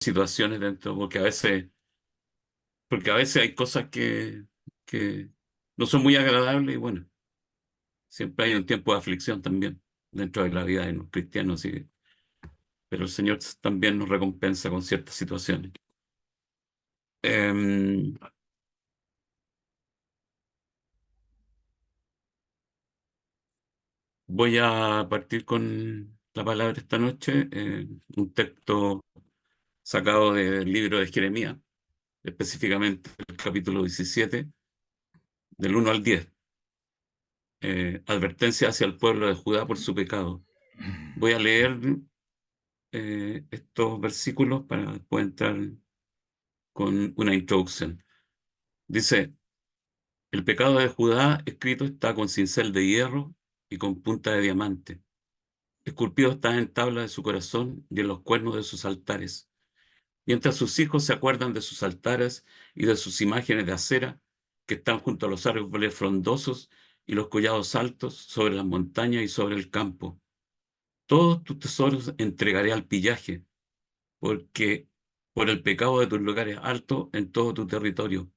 situaciones dentro, porque a veces hay cosas que no son muy agradables y bueno, siempre hay un tiempo de aflicción también dentro de la vida de los cristianos, pero el Señor también nos recompensa con ciertas situaciones. Em, Voy a partir con la palabra esta noche, un texto sacado del libro de Jeremías, específicamente el capítulo 17, del 1 al 10. Advertencia hacia el pueblo de Judá por su pecado. Voy a leer estos versículos para después entrar con una introducción. Dice, el pecado de Judá escrito está con cincel de hierro y con punta de diamante. Esculpido está en tabla de su corazón y en los cuernos de sus altares. Mientras sus hijos se acuerdan de sus altares y de sus imágenes de acera que están junto a los árboles frondosos y los collados altos sobre las montañas y sobre el campo. Todos tus tesoros entregaré al pillaje, porque por el pecado de tus lugares altos en todo tu territorio,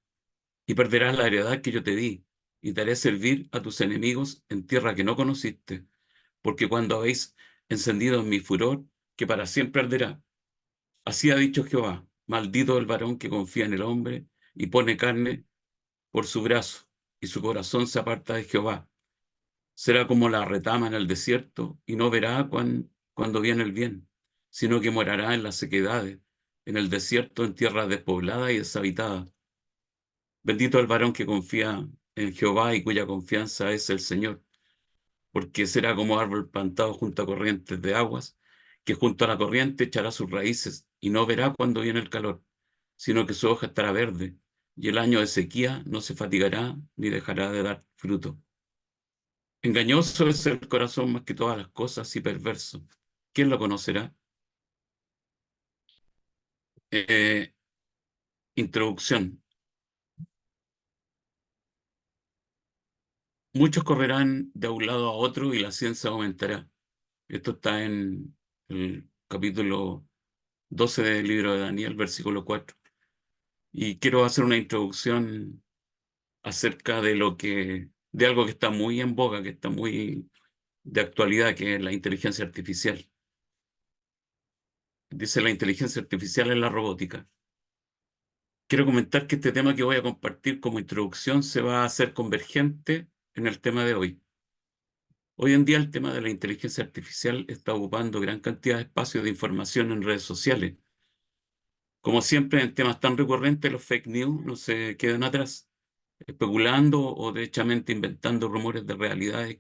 y perderás la heredad que yo te di, y te haré servir a tus enemigos en tierra que no conociste, porque cuando habéis encendido en mi furor, que para siempre arderá. Así ha dicho Jehová, maldito el varón que confía en el hombre y pone carne por su brazo, y su corazón se aparta de Jehová. Será como la retama en el desierto, y no verá cuando viene el bien, sino que morará en las sequedades, en el desierto, en tierra despoblada y deshabitada. Bendito el varón que confía en Jehová y cuya confianza es el Señor, porque será como árbol plantado junto a corrientes de aguas, que junto a la corriente echará sus raíces y no verá cuando viene el calor, sino que su hoja estará verde, y el año de sequía no se fatigará ni dejará de dar fruto. Engañoso es el corazón más que todas las cosas y perverso. ¿Quién lo conocerá? Eh, Introducción. Muchos correrán de un lado a otro y la ciencia aumentará. Esto está en el capítulo 12 del libro de Daniel, versículo 4. Y quiero hacer una introducción acerca de algo que está muy en boga, que está muy de actualidad, que es la inteligencia artificial. Dice la inteligencia artificial en la robótica. Quiero comentar que este tema que voy a compartir como introducción se va a hacer convergente en el tema de hoy. Hoy en día el tema de la inteligencia artificial está ocupando gran cantidad de espacio de información en redes sociales. Como siempre, en temas tan recurrentes, los fake news no se quedan atrás, especulando o derechamente inventando rumores de realidades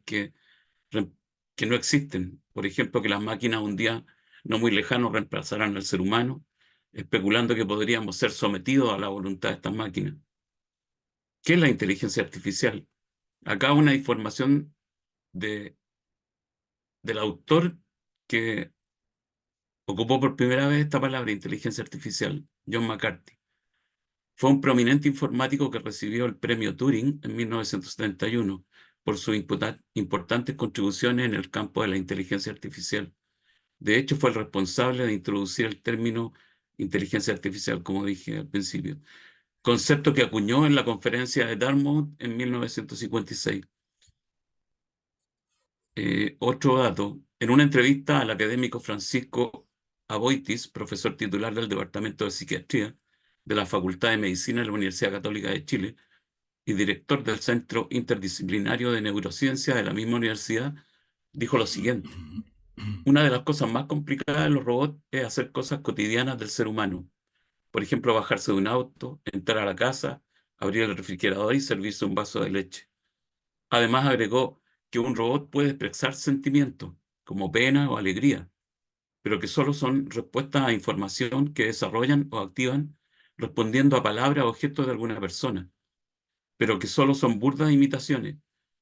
re- que no existen. Por ejemplo, que las máquinas un día no muy lejano reemplazarán al ser humano, especulando que podríamos ser sometidos a la voluntad de estas máquinas. ¿Qué es la inteligencia artificial? Acá una información de, del autor que ocupó por primera vez esta palabra, inteligencia artificial, John McCarthy. Fue un prominente informático que recibió el premio Turing en 1971 por sus importantes contribuciones en el campo de la inteligencia artificial. De hecho, fue el responsable de introducir el término inteligencia artificial, como dije al principio, concepto que acuñó en la conferencia de Dartmouth en 1956. Otro dato, en una entrevista al académico Francisco Aboitis, profesor titular del Departamento de Psiquiatría de la Facultad de Medicina de la Universidad Católica de Chile y director del Centro Interdisciplinario de Neurociencia de la misma universidad, dijo lo siguiente: una de las cosas más complicadas de los robots es hacer cosas cotidianas del ser humano. Por ejemplo, bajarse de un auto, entrar a la casa, abrir el refrigerador y servirse un vaso de leche. Además, agregó que un robot puede expresar sentimientos, como pena o alegría, pero que solo son respuestas a información que desarrollan o activan respondiendo a palabras o gestos de alguna persona, pero que solo son burdas imitaciones,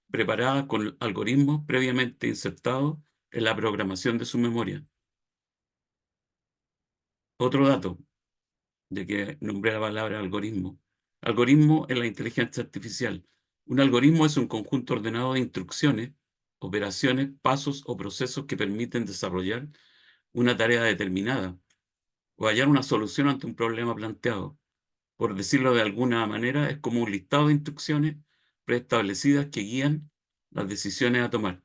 preparadas con algoritmos previamente insertados en la programación de su memoria. Otro dato, de que nombré la palabra algoritmo. Algoritmo en la inteligencia artificial. Un algoritmo es un conjunto ordenado de instrucciones, operaciones, pasos o procesos que permiten desarrollar una tarea determinada, o hallar una solución ante un problema planteado. Por decirlo de alguna manera, es como un listado de instrucciones preestablecidas que guían las decisiones a tomar.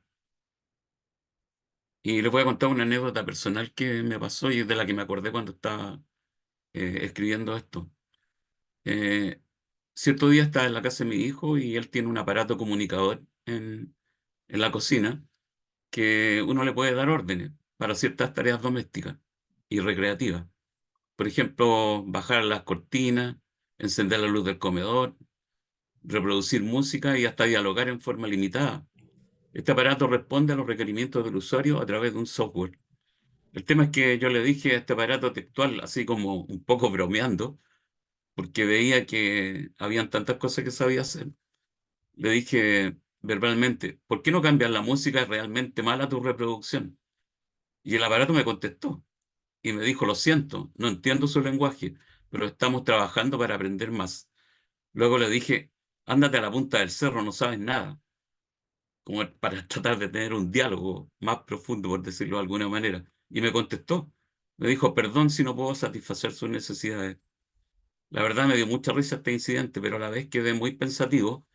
Y les voy a contar una anécdota personal que me pasó y de la que me acordé cuando estaba escribiendo esto. Eh, Cierto día estaba en la casa de mi hijo y él tiene un aparato comunicador en la cocina que uno le puede dar órdenes para ciertas tareas domésticas y recreativas. Por ejemplo, bajar las cortinas, encender la luz del comedor, reproducir música y hasta dialogar en forma limitada. Este aparato responde a los requerimientos del usuario a través de un software. El tema es que yo le dije a este aparato textual, así como un poco bromeando, porque veía que habían tantas cosas que sabía hacer. Le dije verbalmente, ¿por qué no cambias la música? Es realmente mala tu reproducción. Y el aparato me contestó y me dijo, lo siento, no entiendo su lenguaje, pero estamos trabajando para aprender más. Luego le dije, ándate a la punta del cerro, no sabes nada, como para tratar de tener un diálogo más profundo, por decirlo de alguna manera. Y me contestó, me dijo, perdón si no puedo satisfacer sus necesidades. La verdad me dio mucha risa este incidente, pero a la vez quedé muy pensativo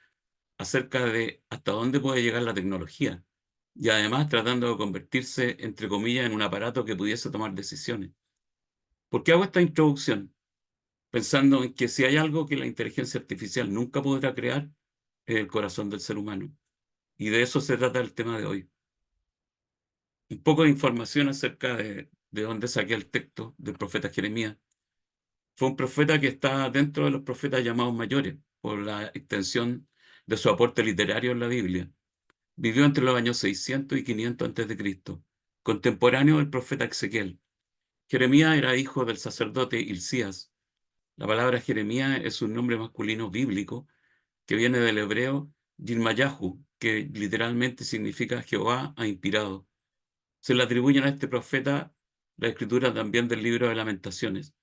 acerca de hasta dónde puede llegar la tecnología y además tratando de convertirse, entre comillas, en un aparato que pudiese tomar decisiones. ¿Por qué hago esta introducción? Pensando en que si hay algo que la inteligencia artificial nunca podrá crear, es el corazón del ser humano. Y de eso se trata el tema de hoy. Un poco de información acerca de dónde saqué el texto del profeta Jeremías. Fue un profeta que está dentro de los profetas llamados mayores, por la extensión de su aporte literario en la Biblia. Vivió entre los años 600 y 500 antes de Cristo, contemporáneo del profeta Ezequiel. Jeremías era hijo del sacerdote Hilcías. La palabra Jeremías es un nombre masculino bíblico que viene del hebreo Yirmayahu, que literalmente significa Jehová ha inspirado. Se le atribuyen a este profeta la escritura también del libro de Lamentaciones.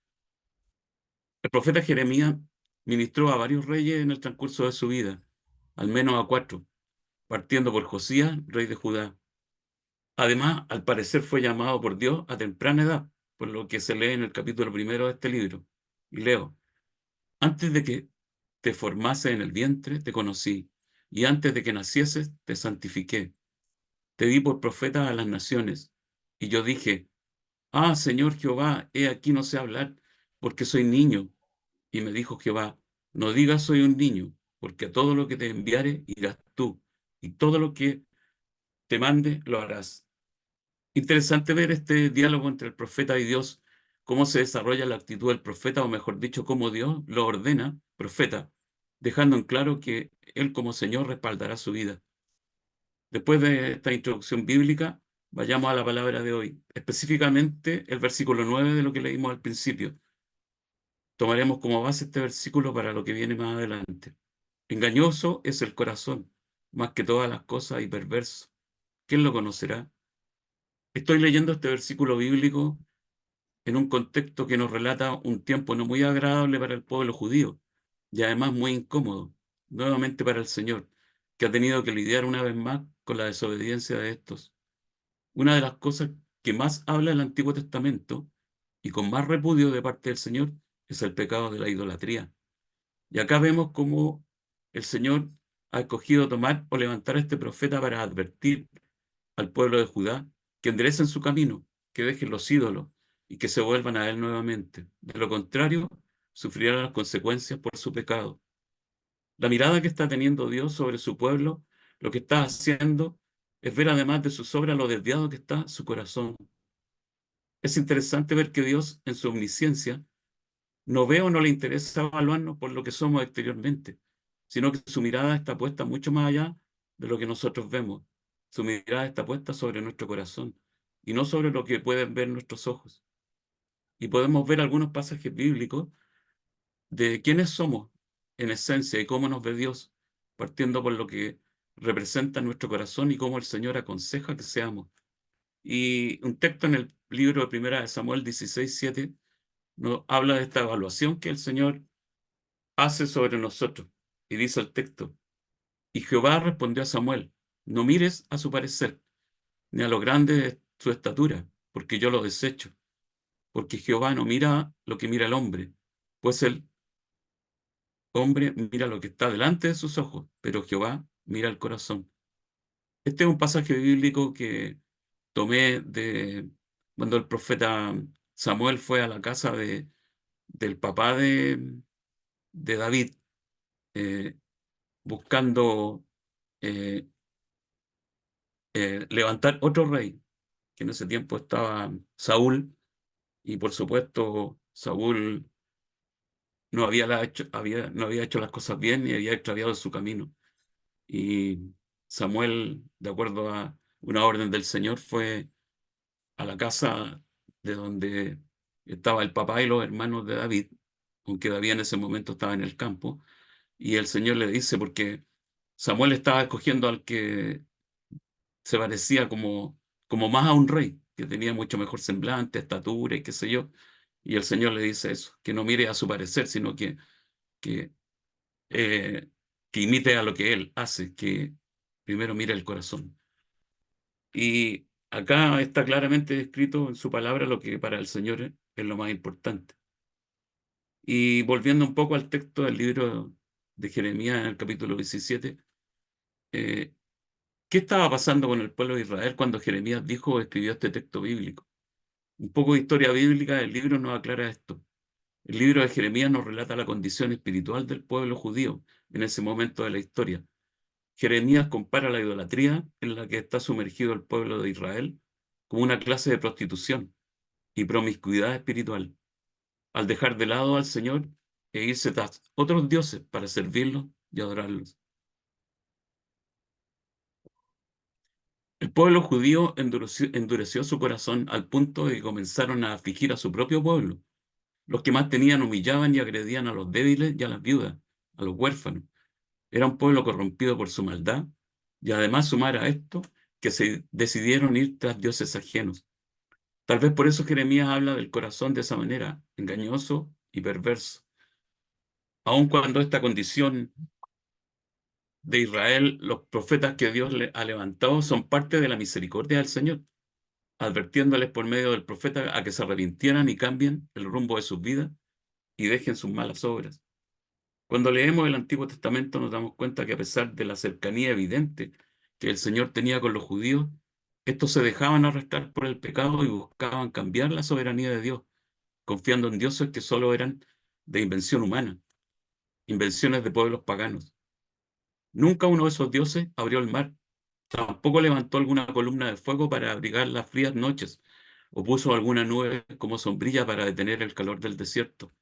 El profeta Jeremías ministró a varios reyes en el transcurso de su vida, al menos a cuatro, partiendo por Josías, rey de Judá. Además, al parecer fue llamado por Dios a temprana edad, por lo que se lee en el capítulo primero de este libro. Y leo, antes de que te formase en el vientre, te conocí, y antes de que nacieses, te santifiqué. Te di por profeta a las naciones. Y yo dije, ah, Señor Jehová, he aquí no sé hablar, porque soy niño. Y me dijo Jehová, no digas soy un niño, porque a todo lo que te enviare irás tú, y todo lo que te mande lo harás. Interesante ver este diálogo entre el profeta y Dios, cómo se desarrolla la actitud del profeta, o mejor dicho, cómo Dios lo ordena, profeta, dejando en claro que él como Señor respaldará su vida. Después de esta introducción bíblica, vayamos a la palabra de hoy, específicamente el versículo 9 de lo que leímos al principio. Tomaremos como base este versículo para lo que viene más adelante. Engañoso es el corazón, más que todas las cosas, y perverso. ¿Quién lo conocerá? Estoy leyendo este versículo bíblico en un contexto que nos relata un tiempo no muy agradable para el pueblo judío y además muy incómodo, nuevamente para el Señor, que ha tenido que lidiar una vez más con la desobediencia de estos. Una de las cosas que más habla el Antiguo Testamento y con más repudio de parte del Señor es el pecado de la idolatría. Y acá vemos cómo el Señor ha escogido tomar o levantar a este profeta para advertir al pueblo de Judá que enderecen su camino, que dejen los ídolos y que se vuelvan a él nuevamente. De lo contrario, sufrirán las consecuencias por su pecado. La mirada que está teniendo Dios sobre su pueblo, lo que está haciendo es ver además de sus obras lo desviado que está su corazón. Es interesante ver que Dios, en su omnisciencia, no ve o no le interesa evaluarnos por lo que somos exteriormente, sino que su mirada está puesta mucho más allá de lo que nosotros vemos. Su mirada está puesta sobre nuestro corazón y no sobre lo que pueden ver nuestros ojos. Y podemos ver algunos pasajes bíblicos de quiénes somos en esencia y cómo nos ve Dios, partiendo por lo que representa nuestro corazón y cómo el Señor aconseja que seamos. Y un texto en el libro de Primera de Samuel 16:7 nos habla de esta evaluación que el Señor hace sobre nosotros. Y dice el texto, y Jehová respondió a Samuel, no mires a su parecer, ni a lo grande de su estatura, porque yo lo desecho. porque Jehová no mira lo que mira el hombre, pues el hombre mira lo que está delante de sus ojos, pero Jehová mira el corazón. Este es un pasaje bíblico que tomé de cuando el profeta Samuel fue a la casa del papá de David, eh, buscando eh, levantar otro rey, que en ese tiempo estaba Saúl, y por supuesto Saúl no había hecho las cosas bien y había extraviado su camino. Y Samuel, de acuerdo a una orden del Señor, fue a la casa de donde estaba el papá y los hermanos de David, aunque David en ese momento estaba en el campo, y el Señor le dice, porque Samuel estaba escogiendo al que se parecía como más a un rey, que tenía mucho mejor semblante, estatura y qué sé yo, y el Señor le dice eso, que no mire a su parecer, sino que, eh, que imite a lo que él hace, que primero mire el corazón. Y acá está claramente descrito en su palabra lo que para el Señor es lo más importante. Y volviendo un poco al texto del libro de Jeremías en el capítulo 17, eh, ¿qué estaba pasando con el pueblo de Israel cuando Jeremías dijo o escribió este texto bíblico? Un poco de historia bíblica del libro nos aclara esto. El libro de Jeremías nos relata la condición espiritual del pueblo judío en ese momento de la historia. Jeremías compara la idolatría en la que está sumergido el pueblo de Israel como una clase de prostitución y promiscuidad espiritual, al dejar de lado al Señor e irse tras otros dioses para servirlos y adorarlos. El pueblo judío endureció su corazón al punto de que comenzaron a afligir a su propio pueblo. Los que más tenían humillaban y agredían a los débiles y a las viudas, a los huérfanos. Era un pueblo corrompido por su maldad, y además sumar a esto que se decidieron ir tras dioses ajenos. Tal vez por eso Jeremías habla del corazón de esa manera, engañoso y perverso. Aun cuando esta condición de Israel, los profetas que Dios le ha levantado son parte de la misericordia del Señor, advirtiéndoles por medio del profeta a que se arrepintieran y cambien el rumbo de sus vidas y dejen sus malas obras. Cuando leemos el Antiguo Testamento nos damos cuenta que a pesar de la cercanía evidente que el Señor tenía con los judíos, estos se dejaban arrastrar por el pecado y buscaban cambiar la soberanía de Dios, confiando en dioses que solo eran de invención humana, invenciones de pueblos paganos. Nunca uno de esos dioses abrió el mar, tampoco levantó alguna columna de fuego para abrigar las frías noches, o puso alguna nube como sombrilla para detener el calor del desierto.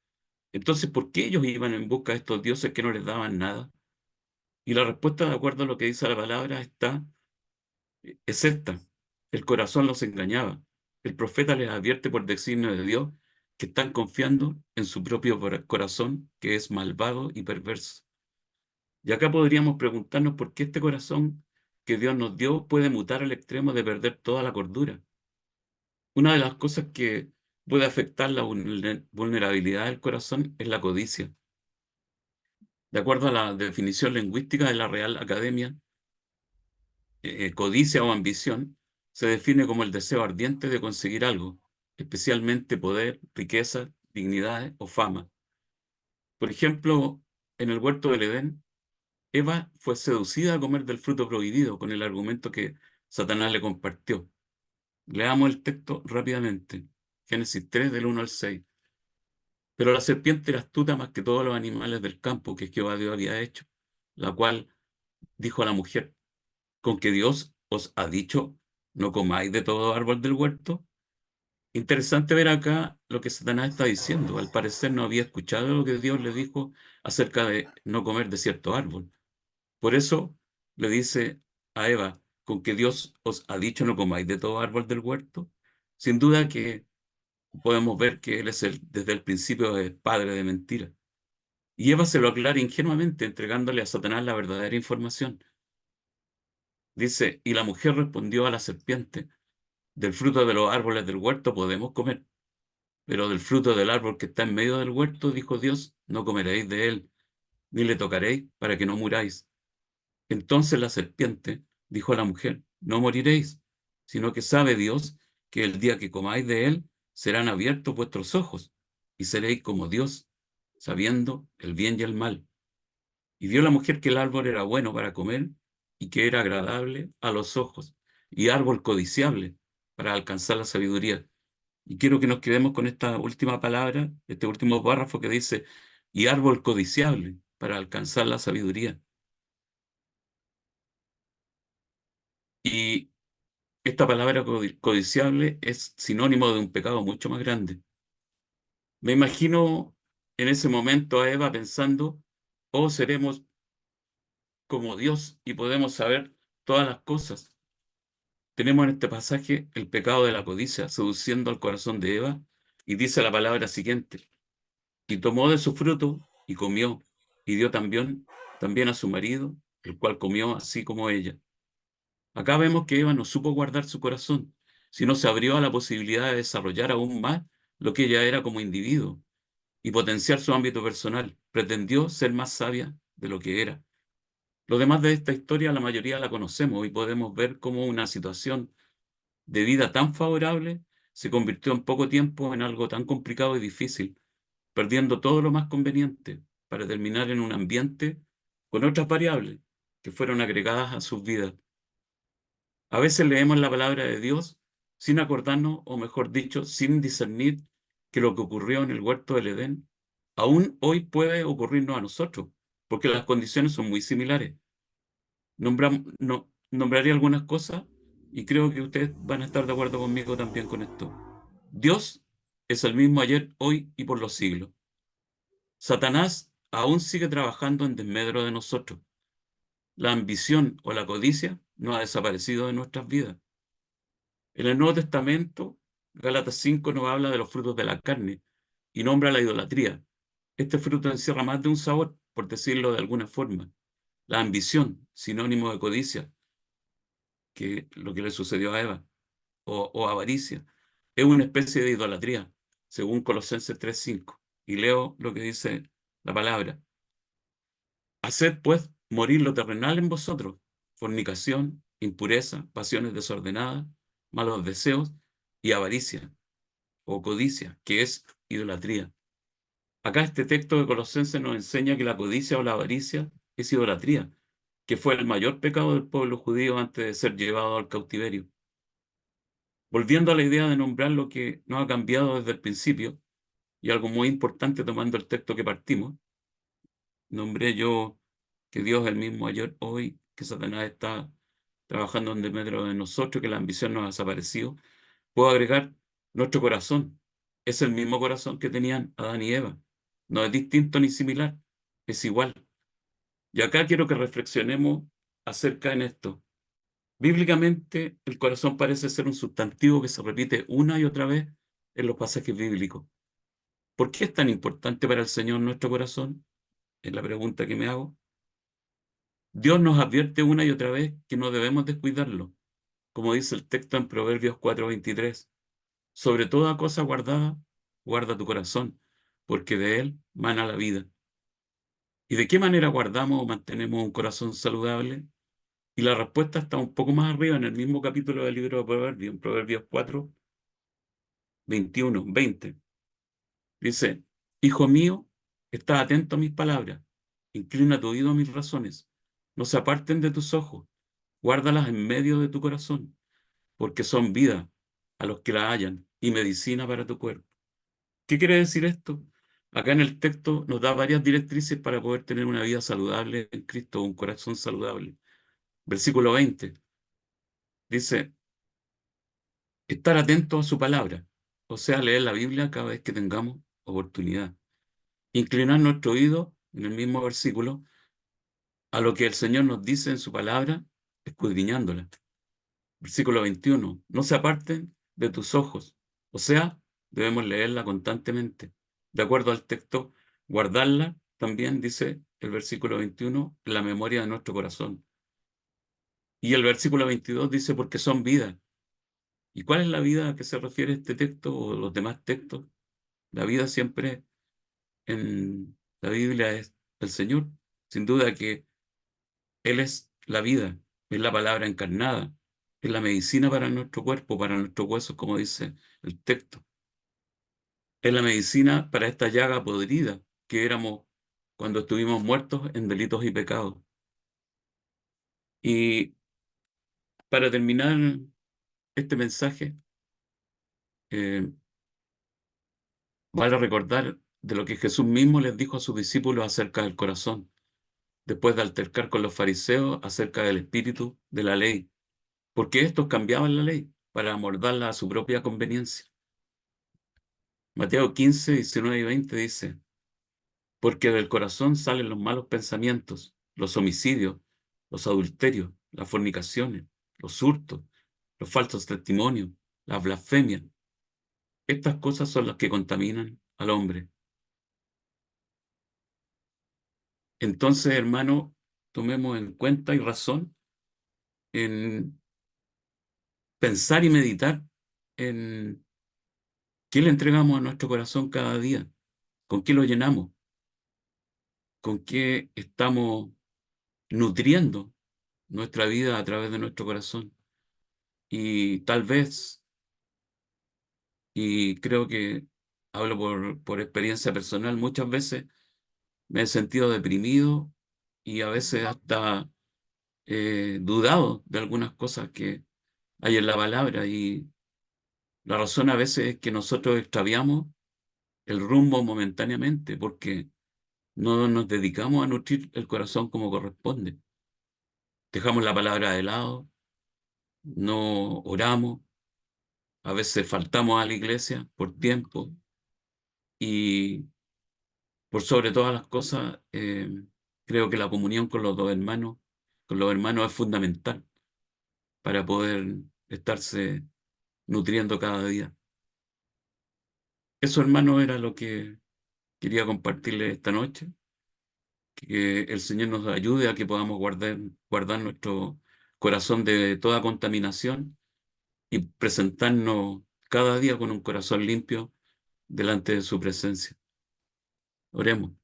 Entonces, ¿por qué ellos iban en busca de estos dioses que no les daban nada? Y la respuesta, de acuerdo a lo que dice la palabra, es esta. El corazón los engañaba. El profeta les advierte por designio de Dios que están confiando en su propio corazón, que es malvado y perverso. Y acá podríamos preguntarnos por qué este corazón que Dios nos dio puede mutar al extremo de perder toda la cordura. Una de las cosas que puede afectar la vulnerabilidad del corazón es la codicia. De acuerdo a la definición lingüística de la Real Academia, codicia o ambición se define como el deseo ardiente de conseguir algo, especialmente poder, riqueza, dignidad o fama. Por ejemplo, en el huerto del Edén, Eva fue seducida a comer del fruto prohibido con el argumento que Satanás le compartió. Leamos el texto rápidamente. Génesis 3 del 1 al 6. Pero la serpiente era astuta más que todos los animales del campo que Jehová Dios había hecho, la cual dijo a la mujer, ¿con que Dios os ha dicho, no comáis de todo árbol del huerto? Interesante ver acá lo que Satanás está diciendo. Al parecer no había escuchado lo que Dios le dijo acerca de no comer de cierto árbol. Por eso le dice a Eva, ¿con que Dios os ha dicho no comáis de todo árbol del huerto? Sin duda que podemos ver que él es desde el principio es padre de mentira. Y Eva se lo aclara ingenuamente, entregándole a Satanás la verdadera información. Dice, y la mujer respondió a la serpiente, del fruto de los árboles del huerto podemos comer, pero del fruto del árbol que está en medio del huerto, dijo Dios, no comeréis de él, ni le tocaréis para que no muráis. Entonces la serpiente dijo a la mujer, no moriréis, sino que sabe Dios que el día que comáis de él, serán abiertos vuestros ojos, y seréis como Dios, sabiendo el bien y el mal. Y vio la mujer que el árbol era bueno para comer, y que era agradable a los ojos, y árbol codiciable para alcanzar la sabiduría. Y quiero que nos quedemos con esta última palabra, este último párrafo que dice, y árbol codiciable para alcanzar la sabiduría. Y esta palabra codiciable es sinónimo de un pecado mucho más grande. Me imagino en ese momento a Eva pensando, oh, seremos como Dios y podemos saber todas las cosas. Tenemos en este pasaje el pecado de la codicia seduciendo al corazón de Eva y dice la palabra siguiente, y tomó de su fruto y comió y dio también a su marido, el cual comió así como ella. Acá vemos que Eva no supo guardar su corazón, sino se abrió a la posibilidad de desarrollar aún más lo que ella era como individuo y potenciar su ámbito personal. Pretendió ser más sabia de lo que era. Lo demás de esta historia, la mayoría la conocemos y podemos ver cómo una situación de vida tan favorable se convirtió en poco tiempo en algo tan complicado y difícil, perdiendo todo lo más conveniente para terminar en un ambiente con otras variables que fueron agregadas a sus vidas. A veces leemos la palabra de Dios sin acordarnos, o mejor dicho, sin discernir que lo que ocurrió en el huerto del Edén aún hoy puede ocurrirnos a nosotros, porque las condiciones son muy similares. Nombraré algunas cosas y creo que ustedes van a estar de acuerdo conmigo también con esto. Dios es el mismo ayer, hoy y por los siglos. Satanás aún sigue trabajando en desmedro de nosotros. La ambición o la codicia no ha desaparecido de nuestras vidas. En el Nuevo Testamento, Gálatas 5 nos habla de los frutos de la carne y nombra la idolatría. Este fruto encierra más de un sabor, por decirlo de alguna forma. La ambición, sinónimo de codicia, que lo que le sucedió a Eva, o avaricia, es una especie de idolatría, según Colosenses 3:5. Y leo lo que dice la palabra. Haced pues morir lo terrenal en vosotros, fornicación, impureza, pasiones desordenadas, malos deseos y avaricia o codicia, que es idolatría. Acá este texto de Colosenses nos enseña que la codicia o la avaricia es idolatría, que fue el mayor pecado del pueblo judío antes de ser llevado al cautiverio. Volviendo a la idea de nombrar lo que no ha cambiado desde el principio, y algo muy importante tomando el texto que partimos, nombré yo que Dios es el mismo ayer, hoy, que Satanás está trabajando en desmedro de nosotros, que la ambición nos ha desaparecido. Puedo agregar nuestro corazón. Es el mismo corazón que tenían Adán y Eva. No es distinto ni similar, es igual. Y acá quiero que reflexionemos acerca de esto. Bíblicamente, el corazón parece ser un sustantivo que se repite una y otra vez en los pasajes bíblicos. ¿Por qué es tan importante para el Señor nuestro corazón? Es la pregunta que me hago. Dios nos advierte una y otra vez que no debemos descuidarlo, como dice el texto en Proverbios 4:23. Sobre toda cosa guardada, guarda tu corazón, porque de él mana la vida. ¿Y de qué manera guardamos o mantenemos un corazón saludable? Y la respuesta está un poco más arriba en el mismo capítulo del libro de Proverbios, en Proverbios 4:21-20. Dice, Hijo mío, está atento a mis palabras, inclina tu oído a mis razones, no se aparten de tus ojos, guárdalas en medio de tu corazón, porque son vida a los que la hallan y medicina para tu cuerpo. ¿Qué quiere decir esto? Acá en el texto nos da varias directrices para poder tener una vida saludable en Cristo, un corazón saludable. Versículo 20 dice, estar atento a su palabra, o sea, leer la Biblia cada vez que tengamos oportunidad. Inclinar nuestro oído, en el mismo versículo, a lo que el Señor nos dice en su palabra, escudriñándola. Versículo 21, no se aparten de tus ojos, o sea, debemos leerla constantemente. De acuerdo al texto, guardarla también, dice el versículo 21, en la memoria de nuestro corazón. Y el versículo 22 dice, porque son vida. ¿Y cuál es la vida a que se refiere este texto o los demás textos? La vida siempre en la Biblia es el Señor. Sin duda que Él es la vida, es la palabra encarnada, es la medicina para nuestro cuerpo, para nuestros huesos, como dice el texto. Es la medicina para esta llaga podrida que éramos cuando estuvimos muertos en delitos y pecados. Y para terminar este mensaje, eh, vale recordar de lo que Jesús mismo les dijo a sus discípulos acerca del corazón, después de altercar con los fariseos acerca del espíritu de la ley, porque estos cambiaban la ley para amoldarla a su propia conveniencia. Mateo 15, 19 y 20 dice, porque del corazón salen los malos pensamientos, los homicidios, los adulterios, las fornicaciones, los hurtos, los falsos testimonios, las blasfemias. Estas cosas son las que contaminan al hombre. Entonces, hermano, tomemos en cuenta y razón en pensar y meditar en qué le entregamos a nuestro corazón cada día, con qué lo llenamos, con qué estamos nutriendo nuestra vida a través de nuestro corazón. Y tal vez, y creo que hablo por experiencia personal, muchas veces me he sentido deprimido y a veces hasta dudado de algunas cosas que hay en la palabra. Y la razón a veces es que nosotros extraviamos el rumbo momentáneamente porque no nos dedicamos a nutrir el corazón como corresponde. Dejamos la palabra de lado, no oramos, a veces faltamos a la iglesia por tiempo y por sobre todas las cosas, creo que la comunión con los hermanos es fundamental para poder estarse nutriendo cada día. Eso, hermano, era lo que quería compartirle esta noche. Que el Señor nos ayude a que podamos guardar nuestro corazón de toda contaminación y presentarnos cada día con un corazón limpio delante de su presencia. Oremos.